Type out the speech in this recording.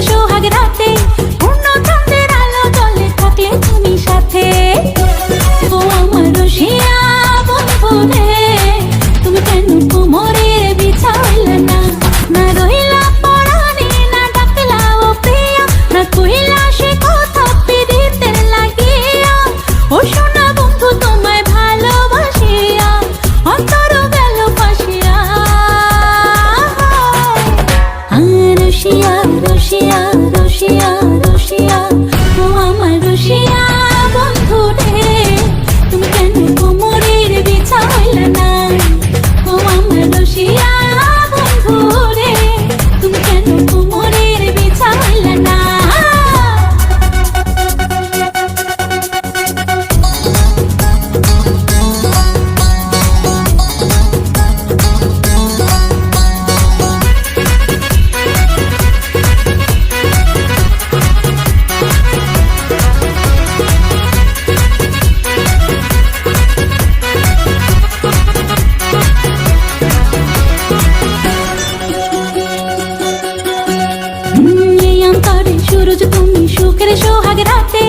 সোহাগ রাতে পূর্ণ চাঁদের আলো জলে থাকলে তুমি সাথে। ও আমার রসিয়া বন্ধু রে, তুমি কেন কোমরের বিছা হইলে না? না রইলা পরাণে, না ডাকলা ও প্রিয়া, না কইলা সে কথা পিরিতের লাগিয়া। ও সোনা বন্ধু তোমায় ভালোবাসিয়া অন্তর গেল ফাঁসিয়া। রসিয়া রসিয়া রসিয়া রসিয়া, ও আমার রসিয়া বন্ধু রে, তুমি কেন কোমরের বিছা হইলে না? ও আমার রসিয়া বন্ধু রে, তুমি কেন কোমরের বিছা হইলে না? এই অন্তরে সুরজ তুমি সুখের সোহাগ রাতে